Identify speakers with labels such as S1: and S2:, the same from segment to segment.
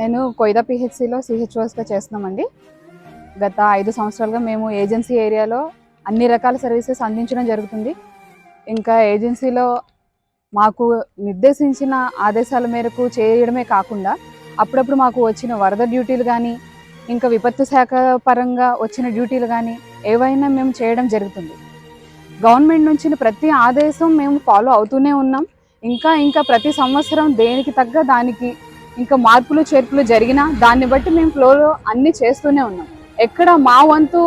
S1: నేను కొయిదా పిహెచ్సిలో సిహెచ్ఓస్గా చేస్తున్నామండి. గత 5 సంవత్సరాలుగా మేము ఏజెన్సీ ఏరియాలో అన్ని రకాల సర్వీసెస్ అందించడం జరుగుతుంది. ఇంకా ఏజెన్సీలో మాకు నిర్దేశించిన ఆదేశాల మేరకు చేయడమే కాకుండా అప్పుడప్పుడు మాకు వచ్చిన వరద డ్యూటీలు కానీ, ఇంకా విపత్తు శాఖ పరంగా వచ్చిన డ్యూటీలు కానీ ఏవైనా మేము చేయడం జరుగుతుంది. గవర్నమెంట్ నుంచి ప్రతి ఆదేశం మేము ఫాలో అవుతూనే ఉన్నాం. ఇంకా ప్రతి సంవత్సరం దేనికి తగ్గ దానికి ఇంకా మార్పులు చేర్పులు జరిగినా దాన్ని బట్టి మేము ఫ్లోలో అన్నీ చేస్తూనే ఉన్నాం. ఎక్కడ మా వంతు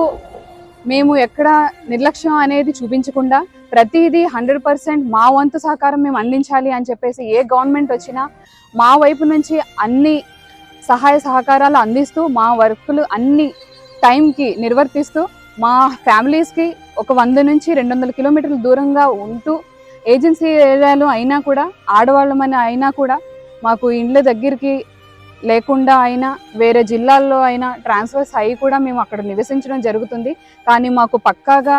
S1: మేము ఎక్కడ నిర్లక్ష్యం అనేది చూపించకుండా ప్రతిదీ 100% మా వంతు సహకారం మేము అందించాలి అని చెప్పేసి ఏ గవర్నమెంట్ వచ్చినా మా వైపు నుంచి అన్ని సహాయ సహకారాలు అందిస్తూ మా వర్కులు అన్ని టైంకి నిర్వర్తిస్తూ మా ఫ్యామిలీస్కి ఒక 100 నుంచి 200 కిలోమీటర్ల దూరంగా ఉంటూ ఏజెన్సీ ఏరియాలో అయినా కూడా ఆడవాళ్ళమని అయినా కూడా మాకు ఇండ్ల దగ్గరికి లేకుండా అయినా వేరే జిల్లాల్లో అయినా ట్రాన్స్ఫర్స్ అయ్యి కూడా మేము అక్కడ నివసించడం జరుగుతుంది. కానీ మాకు పక్కాగా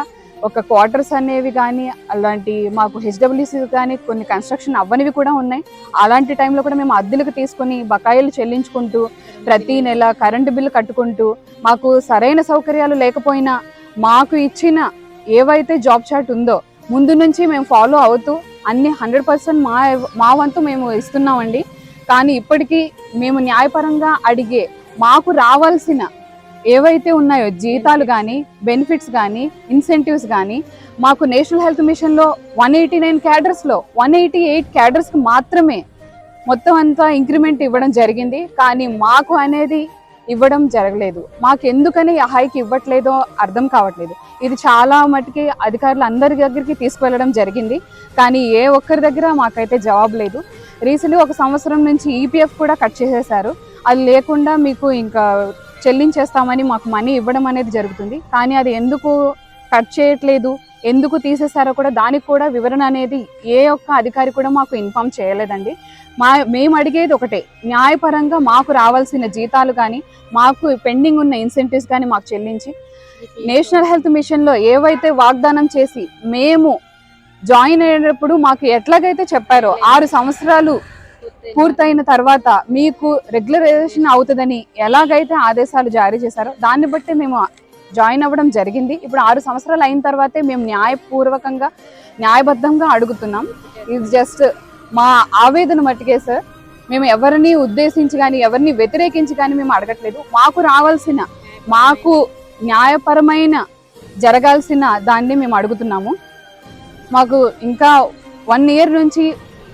S1: ఒక క్వార్టర్స్ అనేవి కానీ అలాంటి మాకు హెచ్డబ్ల్యూసీ కానీ కొన్ని కన్స్ట్రక్షన్ అవ్వనివి కూడా ఉన్నాయి. అలాంటి టైంలో కూడా మేము అద్దెలకు తీసుకొని బకాయిలు చెల్లించుకుంటూ ప్రతి నెల కరెంటు బిల్లు కట్టుకుంటూ మాకు సరైన సౌకర్యాలు లేకపోయినా మాకు ఇచ్చిన ఏవైతే జాబ్ చార్ట్ ఉందో ముందు నుంచి మేము ఫాలో అవుతూ అన్ని 100% మా వంతు మేము ఇస్తున్నామండి. కానీ ఇప్పటికీ మేము న్యాయపరంగా అడిగే మాకు రావాల్సిన ఏవైతే ఉన్నాయో జీతాలు కానీ, బెనిఫిట్స్ కానీ, ఇన్సెంటివ్స్ కానీ మాకు నేషనల్ హెల్త్ మిషన్లో 189 క్యాడర్స్లో 188 క్యాడర్స్కి మాత్రమే మొత్తం అంతా ఇంక్రిమెంట్ ఇవ్వడం జరిగింది. కానీ మాకు అనేది ఇవ్వడం జరగలేదు. మాకు ఎందుకని హైక్ ఇవ్వట్లేదో అర్థం కావట్లేదు. ఇది చాలా మటుకి అధికారులు అందరి దగ్గరికి తీసుకువెళ్ళడం జరిగింది. కానీ ఏ ఒక్కరి దగ్గర మాకైతే జవాబు లేదు. రీసెంట్గా 1 సంవత్సరం నుంచి ఈపీఎఫ్ కూడా కట్ చేసేశారు. అది లేకుండా మీకు ఇంకా చెల్లించేస్తామని మాకు మనీ ఇవ్వడం అనేది జరుగుతుంది. కానీ అది ఎందుకు కట్ చేయట్లేదు, ఎందుకు తీసేశారో కూడా దానికి కూడా వివరణ అనేది ఏ ఒక్క అధికారి కూడా మాకు ఇన్ఫామ్ చేయలేదండి. మేము అడిగేది ఒకటే, న్యాయపరంగా మాకు రావాల్సిన జీతాలు కానీ, మాకు పెండింగ్ ఉన్న ఇన్సెంటివ్స్ కానీ మాకు చెల్లించి నేషనల్ హెల్త్ మిషన్లో ఏవైతే వాగ్దానం చేసి మేము జాయిన్ అయినప్పుడు మాకు ఎట్లాగైతే చెప్పారో 6 సంవత్సరాలు పూర్తయిన తర్వాత మీకు రెగ్యులరైజేషన్ అవుతుందని ఎలాగైతే ఆదేశాలు జారీ చేశారో దాన్ని బట్టి మేము జాయిన్ అవ్వడం జరిగింది. ఇప్పుడు 6 సంవత్సరాలు అయిన తర్వాతే మేము న్యాయపూర్వకంగా న్యాయబద్ధంగా అడుగుతున్నాం. ఇది జస్ట్ మా ఆవేదన మట్టుకే సార్. మేము ఎవరిని ఉద్దేశించి కానీ ఎవరిని వ్యతిరేకించి కానీ మేము అడగట్లేదు. మాకు రావాల్సిన మాకు న్యాయపరమైన జరగాల్సిన దాన్ని మేము అడుగుతున్నాము. మాకు ఇంకా 1 ఇయర్ నుంచి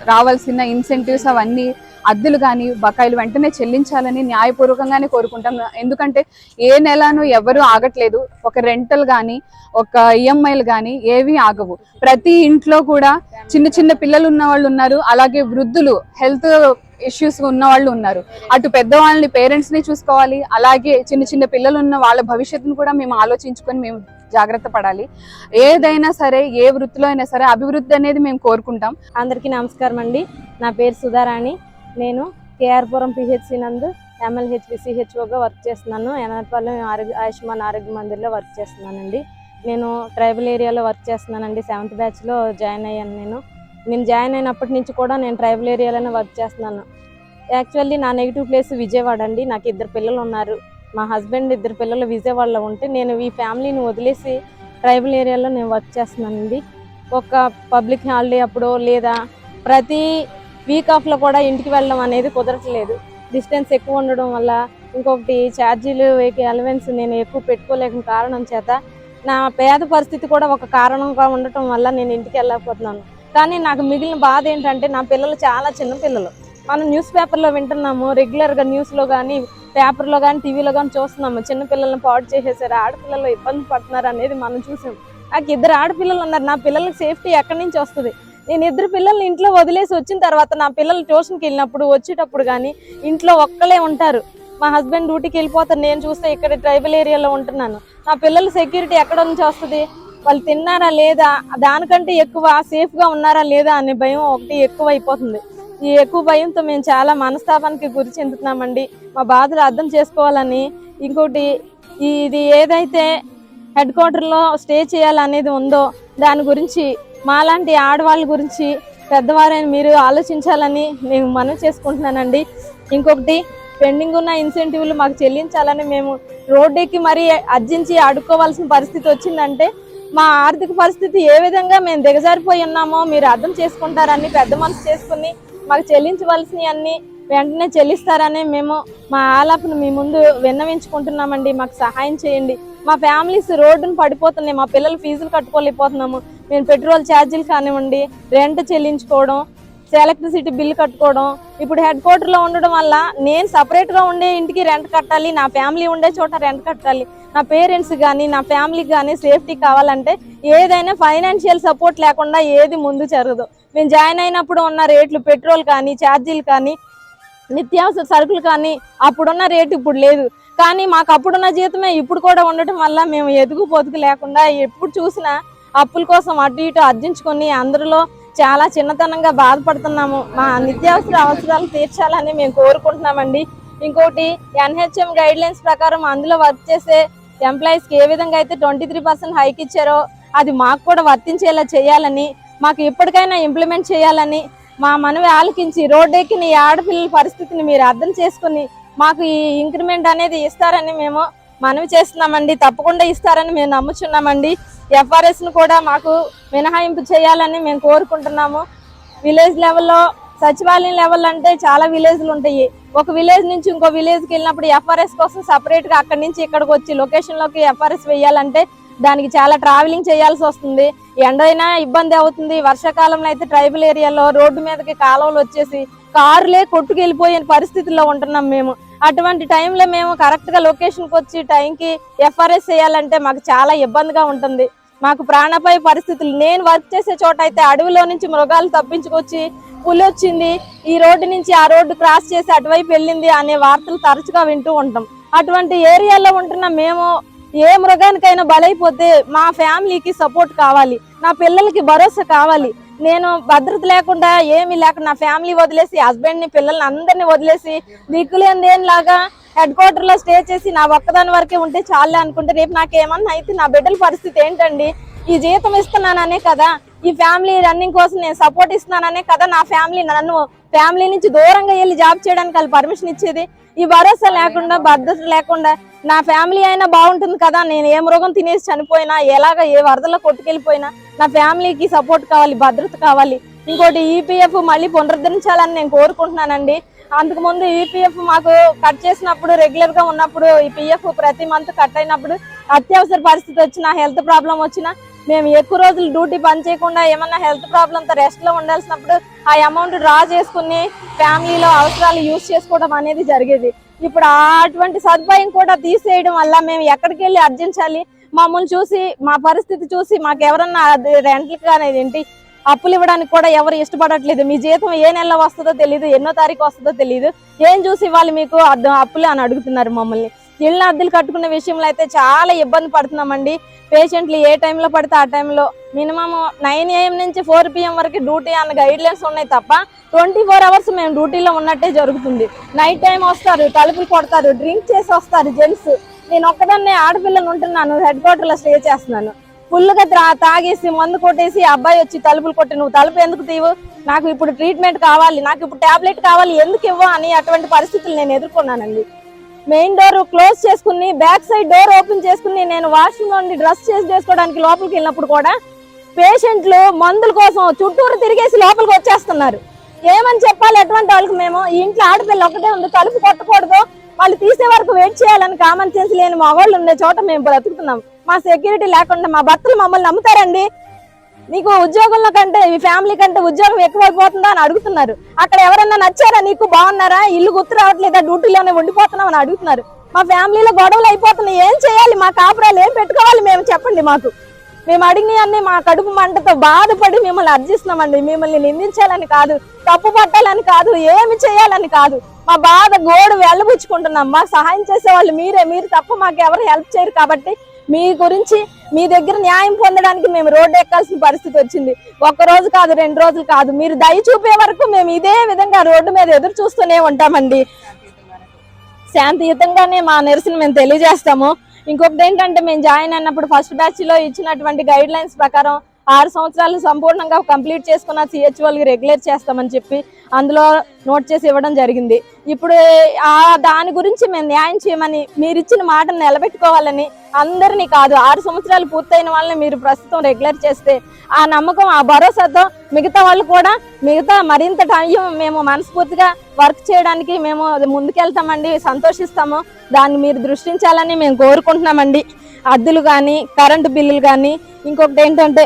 S1: రావాల్సిన ఇన్సెంటివ్స్ అవన్నీ అద్దెలు కానీ బకాయిలు వెంటనే చెల్లించాలని న్యాయపూర్వకంగానే కోరుకుంటాం. ఎందుకంటే ఏ నెలను ఎవరు ఆగట్లేదు. ఒక రెంటల్ కానీ ఒక ఈఎంఐలు కానీ ఏవి ఆగవు. ప్రతి ఇంట్లో కూడా చిన్న చిన్న పిల్లలు ఉన్న వాళ్ళు ఉన్నారు, అలాగే వృద్ధులు హెల్త్ ఇష్యూస్ ఉన్న వాళ్ళు ఉన్నారు. అటు పెద్దవాళ్ళని పేరెంట్స్ని చూసుకోవాలి, అలాగే చిన్న చిన్న పిల్లలు ఉన్న వాళ్ళ భవిష్యత్తును కూడా మేము ఆలోచించుకొని మేము జాగ్రత్త పడాలి. ఏదైనా సరే ఏ వృత్తిలో అయినా సరే అభివృద్ధి అనేది మేము కోరుకుంటాం.
S2: అందరికీ నమస్కారం అండి. నా పేరు సుధారాణి. నేను కేఆర్పురం పిహెచ్సి నందు MLHPCHOగా వర్క్ చేస్తున్నాను. ఎనపల్లి ఆయుష్మాన్ ఆరోగ్య మందిర్లో వర్క్ చేస్తున్నానండి. నేను ట్రైబల్ ఏరియాలో వర్క్ చేస్తున్నానండి. 7th బ్యాచ్లో జాయిన్ అయ్యాను. నేను జాయిన్ అయినప్పటి నుంచి కూడా నేను ట్రైబల్ ఏరియాలోనే వర్క్ చేస్తున్నాను. యాక్చువల్లీ నా నెగిటివ్ ప్లేస్ విజయవాడ అండి. నాకు 2 పిల్లలు ఉన్నారు. మా హస్బెండ్ 2 పిల్లలు విజయవాడలో ఉంటే నేను ఈ ఫ్యామిలీని వదిలేసి ట్రైబల్ ఏరియాలో నేను వర్క్ చేస్తున్నానండి. ఒక పబ్లిక్ హాలిడే అప్పుడు లేదా ప్రతి వీక్ ఆఫ్లో కూడా ఇంటికి వెళ్ళడం అనేది కుదరట్లేదు. డిస్టెన్స్ ఎక్కువ ఉండడం వల్ల, ఇంకొకటి ఛార్జీలు అలవెన్స్ నేను ఎక్కువ పెట్టుకోలేక కారణం చేత నా పేద పరిస్థితి కూడా ఒక కారణంగా ఉండటం వల్ల నేను ఇంటికి వెళ్ళకపోతున్నాను. కానీ నాకు మిగిలిన బాధ ఏంటంటే నా పిల్లలు చాలా చిన్న పిల్లలు. మనం న్యూస్ పేపర్లో వింటున్నాము, రెగ్యులర్గా న్యూస్లో కానీ పేపర్లో కానీ టీవీలో కానీ చూస్తున్నాము. చిన్నపిల్లల్ని పాడు చేసేసారు, ఆడపిల్లలు ఇబ్బంది పడుతున్నారు అనేది మనం చూసాం. నాకు 2 ఆడపిల్లలు ఉన్నారు. నా పిల్లలకి సేఫ్టీ ఎక్కడి నుంచి వస్తుంది? నేను 2 పిల్లల్ని ఇంట్లో వదిలేసి వచ్చిన తర్వాత నా పిల్లలు ట్యూషన్కి వెళ్ళినప్పుడు వచ్చేటప్పుడు కానీ ఇంట్లో ఒక్కలే ఉంటారు. మా హస్బెండ్ డ్యూటీకి వెళ్ళిపోతారు. నేను చూస్తే ఇక్కడ ట్రైబల్ ఏరియాలో ఉంటున్నాను. నా పిల్లల సెక్యూరిటీ ఎక్కడ నుంచి వస్తుంది? వాళ్ళు తిన్నారా లేదా, దానికంటే ఎక్కువ సేఫ్గా ఉన్నారా లేదా అనే భయం ఒకటి ఎక్కువ అయిపోతుంది. ఈ ఎక్కువ భయంతో మేము చాలా మనస్తాపానికి గురి చెందుతున్నామండి. మా బాధలు అర్థం చేసుకోవాలని, ఇంకోటి ఇది ఏదైతే హెడ్ క్వార్టర్లో స్టే చేయాలనేది ఉందో దాని గురించి మాలాంటి ఆడవాళ్ళ గురించి పెద్దవారైన మీరు ఆలోచించాలని నేను మనవి చేసుకుంటున్నానండి. ఇంకొకటి పెండింగ్ ఉన్న ఇన్సెంటివ్లు మాకు చెల్లించాలని మేము రోడ్డుకి మరీ అర్జించి అడుక్కోవాల్సిన పరిస్థితి వచ్చిందంటే మా ఆర్థిక పరిస్థితి ఏ విధంగా మేము దిగజారిపోయి ఉన్నామో మీరు అర్థం చేసుకుంటారని పెద్ద మనసు చేసుకుని మాకు చెల్లించవలసినవి అన్ని వెంటనే చెల్లిస్తారని మేము మా ఆలాపను మీ ముందు విన్నవించుకుంటున్నామండి. మాకు సహాయం చేయండి. మా ఫ్యామిలీస్ రోడ్డును పడిపోతున్నాయి. మా పిల్లలు ఫీజులు కట్టుకోలేకపోతున్నాము. మేము పెట్రోల్ ఛార్జీలు కానివ్వండి, రెంట్ చెల్లించుకోవడం, ఎలక్ట్రిసిటీ బిల్లు కట్టుకోవడం. ఇప్పుడు హెడ్ క్వార్టర్లో ఉండడం వల్ల నేను సపరేట్గా ఉండే ఇంటికి రెంట్ కట్టాలి, నా ఫ్యామిలీ ఉండే చోట రెంట్ కట్టాలి. నా పేరెంట్స్ కానీ నా ఫ్యామిలీకి కానీ సేఫ్టీ కావాలంటే ఏదైనా ఫైనాన్షియల్ సపోర్ట్ లేకుండా ఏది ముందు జరగదు. మేము జాయిన్ అయినప్పుడు ఉన్న రేట్లు, పెట్రోల్ కానీ, ఛార్జీలు కానీ, నిత్యావసర సరుకులు కానీ అప్పుడున్న రేటు ఇప్పుడు లేదు. కానీ మాకు అప్పుడున్న జీతమే ఇప్పుడు కూడా ఉండటం వల్ల మేము ఎదుగు పొదుగు లేకుండా ఎప్పుడు చూసినా అప్పుల కోసం అటు ఇటు అర్జించుకొని అందరిలో చాలా చిన్నతనంగా బాధపడుతున్నాము. మా నిత్యావసర అవసరాలు తీర్చాలని మేము కోరుకుంటున్నామండి. ఇంకోటి NHM గైడ్ లైన్స్ ప్రకారం అందులో వర్క్ చేసే ఎంప్లాయీస్కి ఏ విధంగా అయితే 23% హైక్ ఇచ్చారో అది మాకు కూడా వర్తించేలా చేయాలని, మాకు ఎప్పటికైనా ఇంప్లిమెంట్ చేయాలని మా మనవి ఆలకించి రోడ్డెక్కిన ఈ ఆడపిల్లల పరిస్థితిని మీరు అర్థం చేసుకుని మాకు ఈ ఇంక్రిమెంట్ అనేది ఇస్తారని మేము మనవి చేస్తున్నామండి. తప్పకుండా ఇస్తారని మేము నమ్ముచున్నామండి. FRSను కూడా మాకు మినహాయింపు చేయాలని మేము కోరుకుంటున్నాము. విలేజ్ లెవెల్లో, సచివాలయం లెవెల్ అంటే చాలా విలేజ్లు ఉంటాయి. ఒక విలేజ్ నుంచి ఇంకో విలేజ్కి వెళ్ళినప్పుడు FRS కోసం సపరేట్గా అక్కడి నుంచి ఇక్కడికి వచ్చి లొకేషన్లోకి FRS వేయాలంటే దానికి చాలా ట్రావెలింగ్ చేయాల్సి వస్తుంది. ఎండైనా ఇబ్బంది అవుతుంది. వర్షాకాలంలో అయితే ట్రైబల్ ఏరియాలో రోడ్డు మీదకి కాలువలు వచ్చేసి కారులే కొట్టుకెళ్ళిపోయే పరిస్థితుల్లో ఉంటున్నాం మేము. అటువంటి టైంలో మేము కరెక్ట్గా లొకేషన్కి వచ్చి టైంకి FRS చేయాలంటే మాకు చాలా ఇబ్బందిగా ఉంటుంది. మాకు ప్రాణాపాయ పరిస్థితులు. నేను వర్క్ చేసే చోట అయితే అడవిలో నుంచి మృగాలు తప్పించుకొచ్చి పులి వచ్చింది, ఈ రోడ్డు నుంచి ఆ రోడ్డు క్రాస్ చేసి అటువైపు వెళ్ళింది అనే వార్తలు తరచుగా వింటూ ఉంటాం. అటువంటి ఏరియాలో ఉంటున్న మేము ఏ మృగానికైనా బలైపోతే మా ఫ్యామిలీకి సపోర్ట్ కావాలి, నా పిల్లలకి భరోసా కావాలి. నేను భద్రత లేకుండా ఏమీ లేకుండా నా ఫ్యామిలీ వదిలేసి, హస్బెండ్ని, పిల్లల్ని అందరినీ వదిలేసి దిక్కులేనిదేలాగా హెడ్ క్వార్టర్లో స్టే చేసి నా ఒక్కదాని వరకే ఉంటే చాలే అనుకుంటే రేపు నాకేమన్నా అయితే నా బిడ్డల పరిస్థితి ఏంటండి? ఈ జీతం ఇస్తున్నాననే కదా, ఈ ఫ్యామిలీ రన్నింగ్ కోసం నేను సపోర్ట్ ఇస్తున్నాననే కదా నా ఫ్యామిలీ నన్ను ఫ్యామిలీ నుంచి దూరంగా వెళ్ళి జాబ్ చేయడానికి వాళ్ళు పర్మిషన్ ఇచ్చేది. ఈ భరోసా లేకుండా, భద్రత లేకుండా నా ఫ్యామిలీ అయినా బాగుంటుంది కదా, నేను ఏ మృగం తినేసి చనిపోయినా, ఎలాగ ఏ వరదలో కొట్టుకెళ్ళిపోయినా నా ఫ్యామిలీకి సపోర్ట్ కావాలి, భద్రత కావాలి. ఇంకోటి EPF మళ్ళీ పునరుద్ధరించాలని నేను కోరుకుంటున్నానండి. అంతకుముందు EPF మాకు కట్ చేసినప్పుడు, రెగ్యులర్గా ఉన్నప్పుడు ఈ PF ప్రతి మంత్ కట్ అయినప్పుడు అత్యవసర పరిస్థితి వచ్చినా, హెల్త్ ప్రాబ్లం వచ్చినా, మేము ఎక్కువ రోజులు డ్యూటీ పని చేయకుండా ఏమన్నా హెల్త్ ప్రాబ్లంతో రెస్ట్లో ఉండాల్సినప్పుడు ఆ అమౌంట్ డ్రా చేసుకుని ఫ్యామిలీలో అవసరాలు యూజ్ చేసుకోవడం అనేది జరిగేది. ఇప్పుడు అటువంటి సదుపాయం కూడా తీసేయడం వల్ల మేము ఎక్కడికి వెళ్ళి అర్జించాలి? మమ్మల్ని చూసి, మా పరిస్థితి చూసి మాకు ఎవరన్నా రెంట్లకి అనేది ఏంటి అప్పులు ఇవ్వడానికి కూడా ఎవరు ఇష్టపడట్లేదు. మీ జీతం ఏ నెలలో వస్తుందో తెలియదు, ఎన్నో తారీఖు వస్తుందో తెలియదు, ఏం చూసి వాళ్ళు మీకు అప్పులు అని అడుగుతున్నారు మమ్మల్ని. ఇళ్ళ అద్దెలు కట్టుకునే విషయంలో అయితే చాలా ఇబ్బంది పడుతున్నామండి. పేషెంట్లు ఏ టైంలో పడితే ఆ టైంలో మినిమం 9 AM నుంచి 4 PM వరకు డ్యూటీ అన్న గైడ్ లైన్స్ ఉన్నాయి తప్ప 24 hours మేము డ్యూటీలో ఉన్నట్టే జరుగుతుంది. నైట్ టైం వస్తారు, తలుపులు కొడతారు, డ్రింక్ చేసి వస్తారు జెంట్స్. నేను ఒక్కదాన్నే ఆడపిల్లని ఉంటున్నాను, హెడ్ క్వార్టర్లో స్టే చేస్తున్నాను. ఫుల్గా తాగేసి మందు కొట్టేసి అబ్బాయి వచ్చి తలుపులు కొట్టి, నువ్వు తలుపు ఎందుకు తీవు, నాకు ఇప్పుడు ట్రీట్మెంట్ కావాలి, నాకు ఇప్పుడు టాబ్లెట్ కావాలి, ఎందుకు ఇవ్వ అని అటువంటి పరిస్థితులు నేను ఎదుర్కొన్నానండి. మెయిన్ డోర్ క్లోజ్ చేసుకుని బ్యాక్ సైడ్ డోర్ ఓపెన్ చేసుకుని నేను వాష్రూమ్ నుండి డ్రెస్ చేంజ్ చేసుకోవడానికి లోపలికి వెళ్ళినప్పుడు కూడా పేషెంట్లు మందుల కోసం చుట్టూరు తిరిగేసి లోపలికి వచ్చేస్తున్నారు. ఏమని చెప్పాలి అటువంటి వాళ్ళకి? మేము ఈ ఇంట్లో ఆడపిల్ల ఒకటే ఉంది, తలుపు కొట్టకూడదు, వాళ్ళు తీసే వరకు వెయిట్ చేయాలని కామన్ సెన్స్ లేని మగవాళ్ళు ఉండే చోట మేము బ్రతుకుతున్నాం. మా సెక్యూరిటీ లేకుండా మా భర్తలు మమ్మల్ని నమ్ముతారండి? నీకు ఉద్యోగంలో కంటే ఈ ఫ్యామిలీ కంటే ఉద్యోగం ఎక్కువైపోతుందా అని అడుగుతున్నారు. అక్కడ ఎవరన్నా నచ్చారా, నీకు బాగున్నారా, ఇల్లు గుర్తు రావట్లేదా, డ్యూటీలోనే ఉండిపోతున్నాం అని అడుగుతున్నారు. మా ఫ్యామిలీలో గొడవలు అయిపోతున్నాయి, ఏం చేయాలి, మా కాపురాలు ఏం పెట్టుకోవాలి మేము చెప్పండి. మాకు మేము అడిగినవన్నీ మా కడుపు మంటతో బాధపడి మిమ్మల్ని అర్జిస్తున్నామండి. మిమ్మల్ని నిందించాలని కాదు, తప్పు పట్టాలని కాదు, ఏమి చేయాలని కాదు, మా బాధ గోడు వెళ్ళబుచ్చుకుంటున్నాం. మాకు సహాయం చేసే వాళ్ళు మీరే, మీరు తప్ప మాకు ఎవరు హెల్ప్ చేయరు. కాబట్టి మీ గురించి, మీ దగ్గర న్యాయం పొందడానికి మేము రోడ్డు ఎక్కాల్సిన పరిస్థితి వచ్చింది. 1 రోజు కాదు, 2 రోజులు కాదు, మీరు దయ చూపే వరకు మేము ఇదే విధంగా రోడ్డు మీద ఎదురు చూస్తూనే ఉంటామండి. శాంతియుతంగానే మా నిరసన మేము తెలియజేస్తాము. ఇంకొకటి ఏంటంటే, మేము జాయిన్ అయినప్పుడు ఫస్ట్ బ్యాచ్ లో ఇచ్చినటువంటి గైడ్ లైన్స్ ప్రకారం 6 సంవత్సరాలు సంపూర్ణంగా కంప్లీట్ చేసుకున్న CHOలకి రెగ్యులర్ చేస్తామని చెప్పి అందులో నోట్ చేసి ఇవ్వడం జరిగింది. ఇప్పుడు దాని గురించి మేము న్యాయం చేయమని, మీరు ఇచ్చిన మాటను నిలబెట్టుకోవాలని, అందరినీ కాదు 6 సంవత్సరాలు పూర్తయిన వాళ్ళని మీరు ప్రస్తుతం రెగ్యులర్ చేస్తే ఆ నమ్మకం, ఆ భరోసాతో మిగతా వాళ్ళు కూడా మరింత టైం మేము మనస్ఫూర్తిగా వర్క్ చేయడానికి మేము ముందుకెళ్తామండి, సంతోషిస్తాము. దాన్ని మీరు దృష్టించాలని మేము కోరుకుంటున్నామండి. అద్దెలు కానీ, కరెంటు బిల్లులు కానీ, ఇంకొకటి ఏంటంటే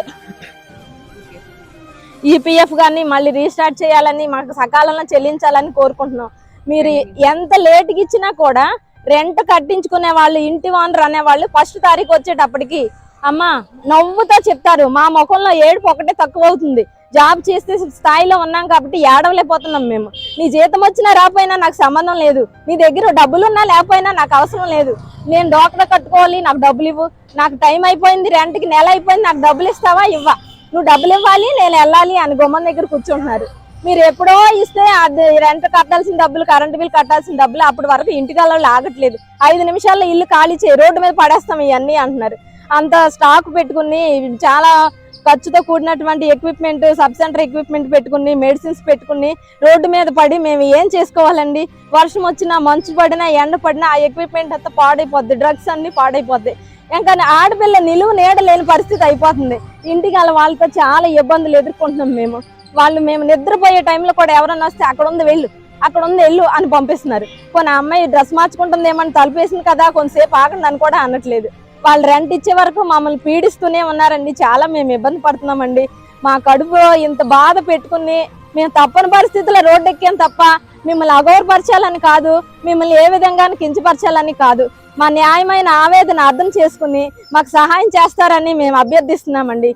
S2: ఈపీఎఫ్ కానీ మళ్ళీ రీస్టార్ట్ చేయాలని, మాకు సకాలంలో చెల్లించాలని కోరుకుంటున్నాం. మీరు ఎంత లేట్కి ఇచ్చినా కూడా రెంట్ కట్టించుకునే వాళ్ళు, ఇంటి ఓనర్ అనేవాళ్ళు 1st తారీఖు వచ్చేటప్పటికి అమ్మ నవ్వుతో చెప్తారు. మా ముఖంలో ఏడుపు ఒకటే తక్కువ అవుతుంది. జాబ్ చేసే స్థాయిలో ఉన్నాం కాబట్టి ఏడవలేకపోతున్నాం మేము. నీ జీతం వచ్చినా రాకపోయినా నాకు సంబంధం లేదు, నీ దగ్గర డబ్బులున్నా లేకపోయినా నాకు అవసరం లేదు. నేను డాక్టర్ కట్టుకోవాలి, నాకు డబ్బులు ఇవ్వు. నాకు టైం అయిపోయింది, రెంట్కి నెల అయిపోయింది, నాకు డబ్బులు ఇస్తావా? ఇవ్వ. నువ్వు డబ్బులు ఇవ్వాలి, నేను వెళ్ళాలి అని గుమ్మం దగ్గర కూర్చుంటున్నారు. మీరు ఎప్పుడో ఇస్తే అది రెంట్ కట్టాల్సిన డబ్బులు, కరెంటు బిల్ కట్టాల్సిన డబ్బులు అప్పటి వరకు ఇంటికి వాళ్ళు ఆగట్లేదు. 5 నిమిషాల్లో ఇల్లు ఖాళీ చేయి, రోడ్డు మీద పడేస్తాం ఇవన్నీ అంటున్నారు. అంత స్టాక్ పెట్టుకుని, చాలా ఖర్చుతో కూడినటువంటి ఎక్విప్మెంట్, సబ్ సెంటర్ ఎక్విప్మెంట్ పెట్టుకుని, మెడిసిన్స్ పెట్టుకుని రోడ్డు మీద పడి మేము ఏం చేసుకోవాలండి? వర్షం వచ్చినా, మంచు పడినా, ఎండ పడినా ఆ ఎక్విప్మెంట్ అంతా పాడైపోద్ది, డ్రగ్స్ అన్ని పాడైపోద్ది. ఇంకా ఆడపిల్ల నిలువు నీడ లేని పరిస్థితి అయిపోతుంది. ఇంటికి వాళ్ళతో చాలా ఇబ్బందులు ఎదుర్కొంటున్నాం మేము నిద్రపోయే టైంలో కూడా ఎవరన్నా వస్తే అక్కడ ఉంది వెళ్ళు అని పంపిస్తున్నారు. కొన్ని అమ్మాయి డ్రెస్ మార్చుకుంటుంది, ఏమని తలుపేసింది కదా కొంతసేపు ఆగండి అని కూడా అనట్లేదు. వాళ్ళు రెంట్ ఇచ్చే వరకు మమ్మల్ని పీడిస్తూనే ఉన్నారండి. చాలా మేము ఇబ్బంది పడుతున్నామండి. మా కడుపు ఇంత బాధ పెట్టుకుని మేము తప్పని పరిస్థితుల్లో రోడ్డు ఎక్కాం తప్ప మిమ్మల్ని అగౌరపరచాలని కాదు, మిమ్మల్ని ఏ విధంగా కించపరచాలని కాదు. మా న్యాయమైన ఆవేదన అర్థం చేసుకుని మాకు సహాయం చేస్తారని మేము అభ్యర్థిస్తున్నామండి.